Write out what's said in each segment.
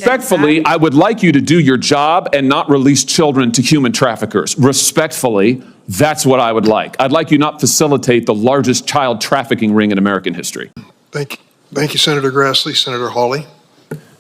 Respectfully, I would like you to do your job and not release children to human traffickers. Respectfully, that's what I would like. I'd like you not facilitate the largest child trafficking ring in American history. Thank you, Senator Grassley. Senator Hawley.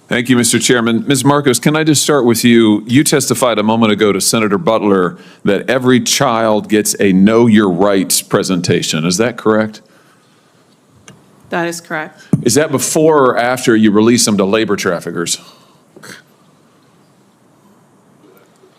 Thank you, Mr. Chairman. Ms. Marcos, can I just start with you? You testified a moment ago to Senator Butler that every child gets a Know Your Rights presentation. Is that correct? That is correct. Is that before or after you release them to labor traffickers?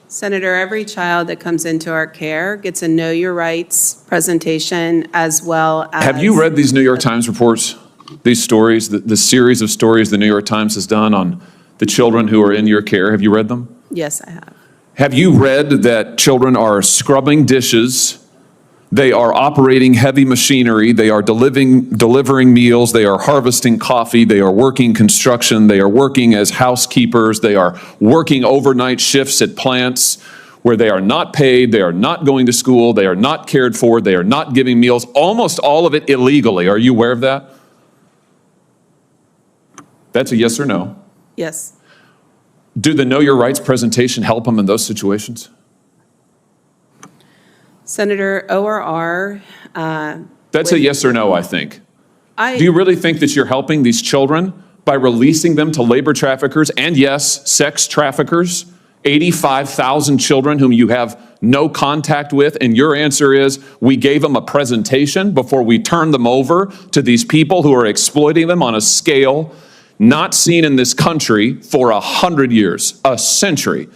Senator, every child that comes into our care gets a Know Your Rights presentation as well as... Have you read these New York Times reports? These stories, the series of stories the New York Times has done on the children who are in your care? Have you read them? Yes, I have. Have you read that children are scrubbing dishes, they are operating heavy machinery, they are delivering meals, they are harvesting coffee, they are working construction, they are working as housekeepers, they are working overnight shifts at plants where they are not paid, they are not going to school, they are not cared for, they are not giving meals, almost all of it illegally. Are you aware of that? That's a yes or no. Yes. Do the Know Your Rights presentation help them in those situations? Senator, ORR... That's a yes or no, I think. Do you really think that you're helping these children by releasing them to labor traffickers and, yes, sex traffickers? 85,000 children whom you have no contact with, and your answer is we gave them a presentation before we turned them over to these people who are exploiting them on a scale not seen in this country for 100 years, a century.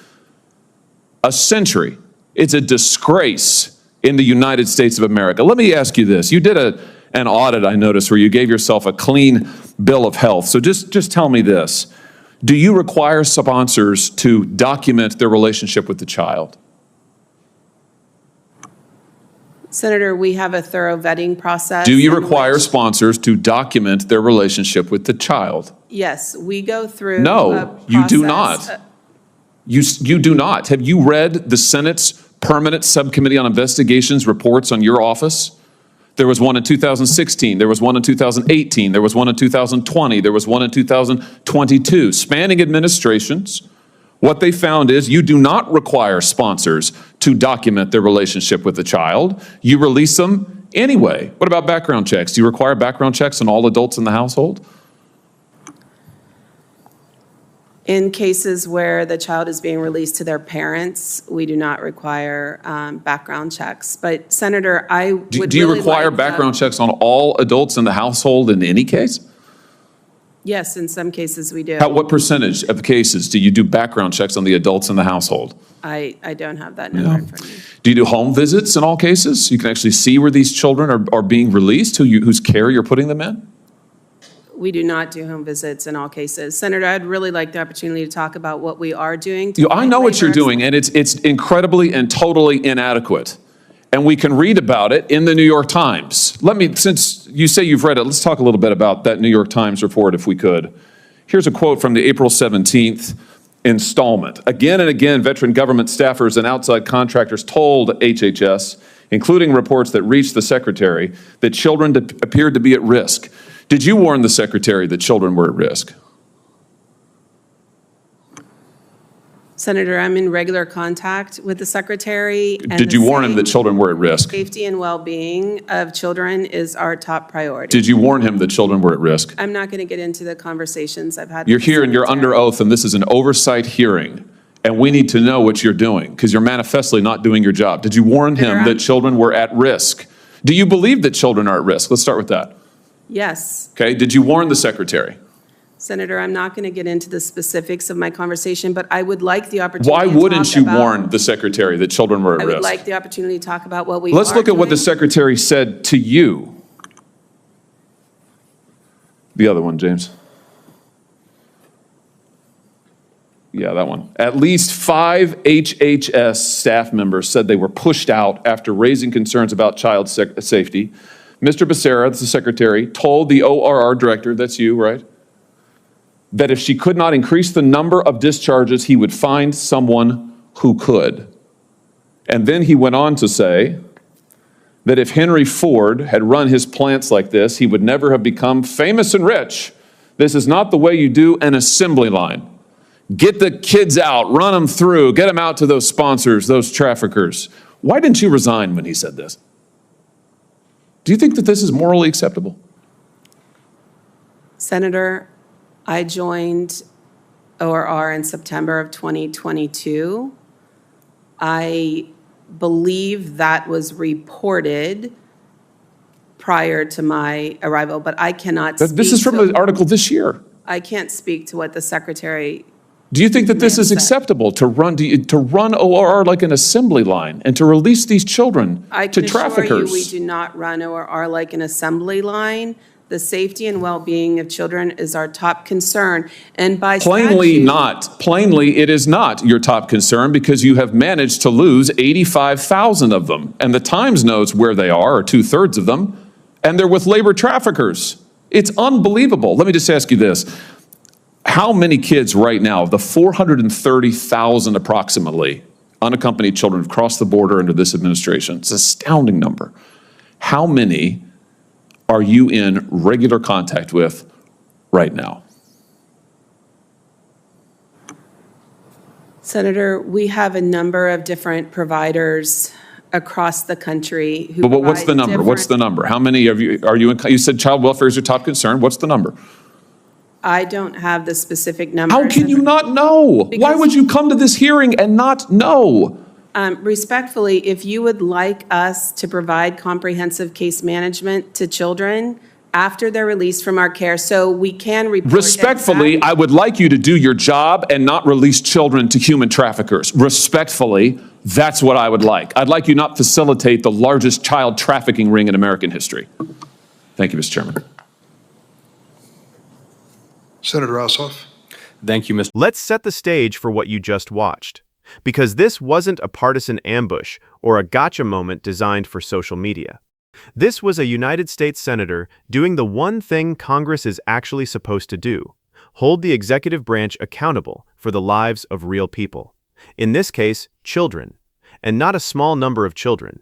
A century. It's a disgrace in the United States of America. Let me ask you this. You did an audit, I noticed, where you gave yourself a clean bill of health. So just tell me this. Do you require sponsors to document their relationship with the child? Senator, we have a thorough vetting process. Do you require sponsors to document their relationship with the child? Yes, we go through No, you do not. You do not. Have you read the Senate's Permanent Subcommittee on Investigations reports on your office? There was one in 2016, there was one in 2018, there was one in 2020, there was one in 2022, spanning administrations. What they found is you do not require sponsors to document their relationship with the child. You release them anyway. What about background checks? Do you require background checks on all adults in the household? In cases where the child is being released to their parents, we do not require background checks. But Senator, I would really like... Do you require background checks on all adults in the household in any case? Yes, in some cases we do. What percentage of cases do you do background checks on the adults in the household? I don't have that number in front of me. Do you do home visits in all cases? You can actually see where these children are being released, whose care you're putting them in? We do not do home visits in all cases. Senator, I'd really like the opportunity to talk about what we are doing. I know what you're doing, and it's incredibly and totally inadequate. And we can read about it in the New York Times. Since you say you've read it, let's talk a little bit about that New York Times report if we could. Here's a quote from the April 17th installment. Again and again, veteran government staffers and outside contractors told HHS, including reports that reached the Secretary, that children appeared to be at risk. Did you warn the Secretary that children were at risk? Senator, I'm in regular contact with the Secretary. Did you warn him that children were at risk? Safety and well-being of children is our top priority. Did you warn him that children were at risk? I'm not going to get into the conversations I've had. You're here and you're under oath, and this is an oversight hearing, and we need to know what you're doing because you're manifestly not doing your job. Did you warn him that children were at risk? Do you believe that children are at risk? Let's start with that. Yes. Okay. Did you warn the Secretary? Senator, I'm not going to get into the specifics of my conversation, but I would like the opportunity Why wouldn't you warn the Secretary that children were at risk? I would like the opportunity to talk about what we Let's look at what the Secretary said to you. The other one, James. Yeah, that one. At least 5 HHS staff members said they were pushed out after raising concerns about child safety. Mr. Becerra, the Secretary, told the ORR director, that's you, right, that if she could not increase the number of discharges, he would find someone who could. And then he went on to say that if Henry Ford had run his plants like this, he would never have become famous and rich. This is not the way you do an assembly line. get the kids out, run them through, get them out to those sponsors, those traffickers. Why didn't you resign when he said this? Do you think that this is morally acceptable? Senator, I joined ORR in September of 2022. I believe that was reported prior to my arrival, but I cannot speak. This is from an article this year. I can't speak to what the secretary. Do you think that this is acceptable to run ORR like an assembly line and to release these children to traffickers? I can assure you we do not run ORR like an assembly line. The safety and well-being of children is our top concern, and by Plainly statute, not. Plainly, it is not your top concern because you have managed to lose 85,000 of them. And the Times knows where they are, or 2/3 of them, and they're with labor traffickers. It's unbelievable. Let me just ask you this. How many kids right now, the 430,000 approximately, unaccompanied children have crossed the border under this administration? It's an astounding number. How many are you in regular contact with right now? Senator, we have a number of different providers across the country who But what's the provide number? What's the different- number? How many of you are you in? You said child welfare is your top concern. What's the number? I don't have the specific numbers. How can you not know? Why Because- would you come to this hearing and not know? Respectfully, if you would like us to provide comprehensive case management to children after they're released from our care, so we can report. Respectfully, I would like you to do your job and not release children to human traffickers. Respectfully, that's what I would like. I'd like you not facilitate the largest child trafficking ring in American history. Thank you, Mr. Chairman. Senator Ossoff. Thank you, Mr. Let's set the stage for what you just watched, because this wasn't a partisan ambush or a gotcha moment designed for social media. This was a United States senator doing the one thing Congress is actually supposed to do: hold the executive branch accountable for the lives of real people. In this case, children, and not a small number of children.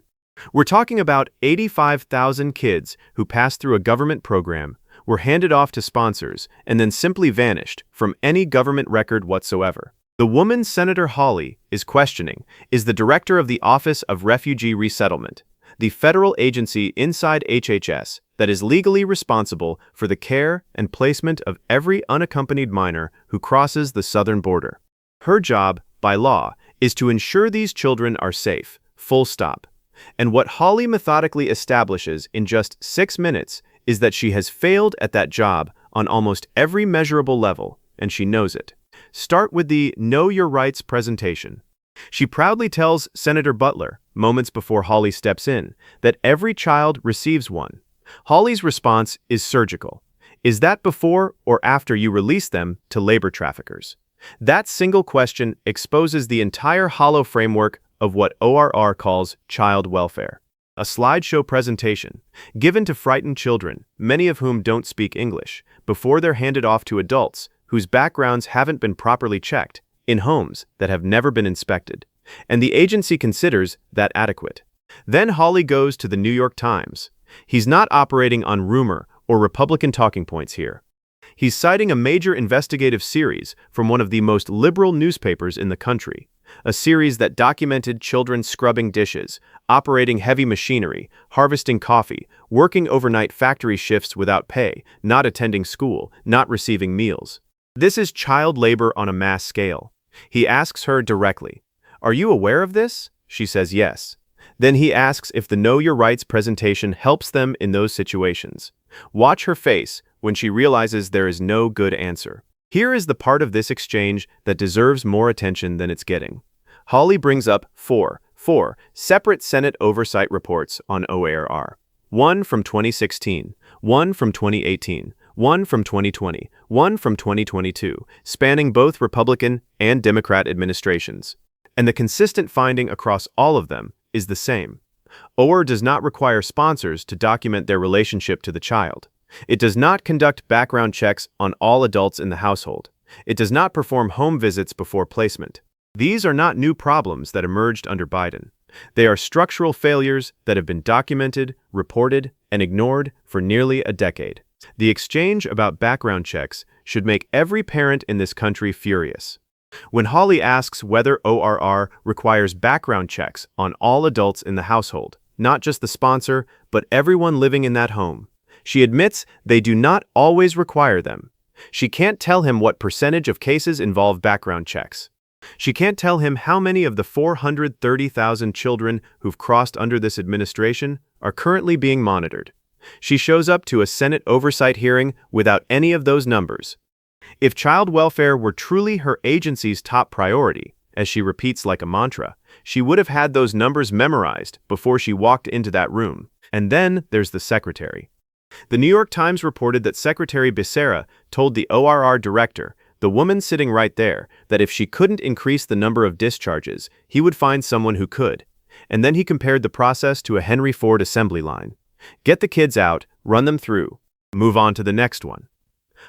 We're talking about 85,000 kids who passed through a government program, were handed off to sponsors, and then simply vanished from any government record whatsoever. The woman Senator Hawley is questioning is the director of the Office of Refugee Resettlement, the federal agency inside HHS that is legally responsible for the care and placement of every unaccompanied minor who crosses the southern border. Her job, by law, is to ensure these children are safe, full stop. And what Hawley methodically establishes in just 6 minutes is that she has failed at that job on almost every measurable level, and she knows it. Start with the Know Your Rights presentation. She proudly tells Senator Butler, moments before Hawley steps in, that every child receives one. Hawley's response is surgical. Is that before or after you release them to labor traffickers? That single question exposes the entire hollow framework of what ORR calls child welfare. A slideshow presentation given to frightened children, many of whom don't speak English, before they're handed off to adults whose backgrounds haven't been properly checked, in homes that have never been inspected. And the agency considers that adequate. Then Hawley goes to the New York Times. He's not operating on rumor or Republican talking points here. He's citing a major investigative series from one of the most liberal newspapers in the country, a series that documented children scrubbing dishes, operating heavy machinery, harvesting coffee, working overnight factory shifts without pay, not attending school, not receiving meals. This is child labor on a mass scale. He asks her directly, "Are you aware of this?" She says yes. Then he asks if the Know Your Rights presentation helps them in those situations. Watch her face when she realizes there is no good answer. Here is the part of this exchange that deserves more attention than it's getting. Hawley brings up four separate Senate oversight reports on ORR. One from 2016, one from 2018, one from 2020, one from 2022, spanning both Republican and Democrat administrations. And the consistent finding across all of them is the same. ORR does not require sponsors to document their relationship to the child. It does not conduct background checks on all adults in the household. It does not perform home visits before placement. These are not new problems that emerged under Biden. They are structural failures that have been documented, reported, and ignored for nearly a decade. The exchange about background checks should make every parent in this country furious. When Hawley asks whether ORR requires background checks on all adults in the household, not just the sponsor, but everyone living in that home, she admits they do not always require them. She can't tell him what percentage of cases involve background checks. She can't tell him how many of the 430,000 children who've crossed under this administration are currently being monitored. She shows up to a Senate oversight hearing without any of those numbers. If child welfare were truly her agency's top priority, as she repeats like a mantra, she would have had those numbers memorized before she walked into that room. And then there's the secretary. The New York Times reported that Secretary Becerra told the ORR director, the woman sitting right there, that if she couldn't increase the number of discharges, he would find someone who could. And then he compared the process to a Henry Ford assembly line. Get the kids out, run them through, move on to the next one.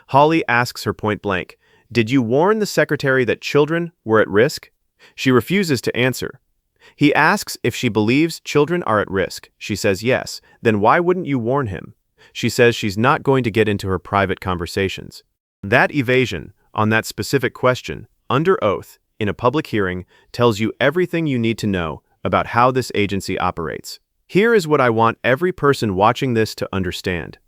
Hawley asks her point blank, "Did you warn the secretary that children were at risk?" She refuses to answer. He asks if she believes children are at risk. She says yes. Then why wouldn't you warn him? She says she's not going to get into her private conversations. That evasion, on that specific question, under oath, in a public hearing, tells you everything you need to know about how this agency operates. Here is what I want every person watching this to understand.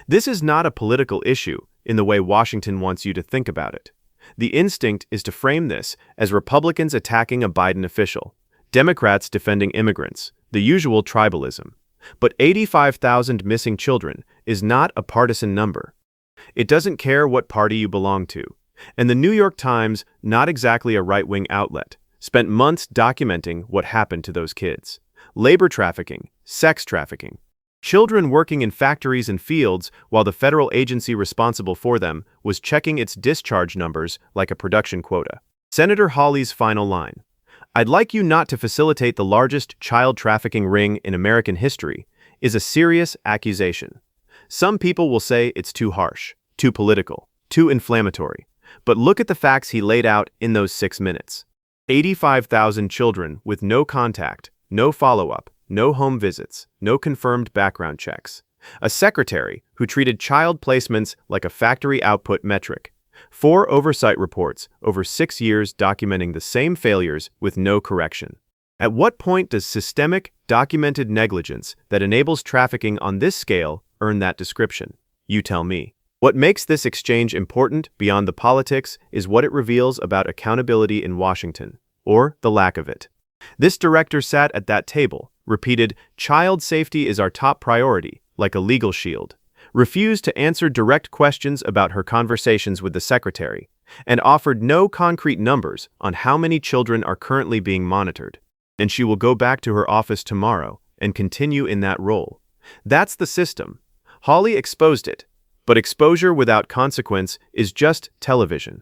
This is not a political issue in the way Washington wants you to think about it. The instinct is to frame this as Republicans attacking a Biden official, Democrats defending immigrants, the usual tribalism. But 85,000 missing children is not a partisan number. It doesn't care what party you belong to. And the New York Times, not exactly a right-wing outlet, spent months documenting what happened to those kids. Labor trafficking, sex trafficking, children working in factories and fields while the federal agency responsible for them was checking its discharge numbers like a production quota. Senator Hawley's final line: "I'd like you not to facilitate the largest child trafficking ring in American history," is a serious accusation. Some people will say it's too harsh, too political, too inflammatory. But look at the facts he laid out in those 6 minutes. 85,000 children with no contact, no follow-up, no home visits, no confirmed background checks. A secretary who treated child placements like a factory output metric. 4 oversight reports over 6 years documenting the same failures with no correction. At what point does systemic, documented negligence that enables trafficking on this scale earn that description? You tell me. What makes this exchange important beyond the politics is what it reveals about accountability in Washington, or the lack of it. This director sat at that table, repeated, "Child safety is our top priority," like a legal shield, refused to answer direct questions about her conversations with the secretary, and offered no concrete numbers on how many children are currently being monitored. And she will go back to her office tomorrow and continue in that role. That's the system. Hawley exposed it. But exposure without consequence is just television.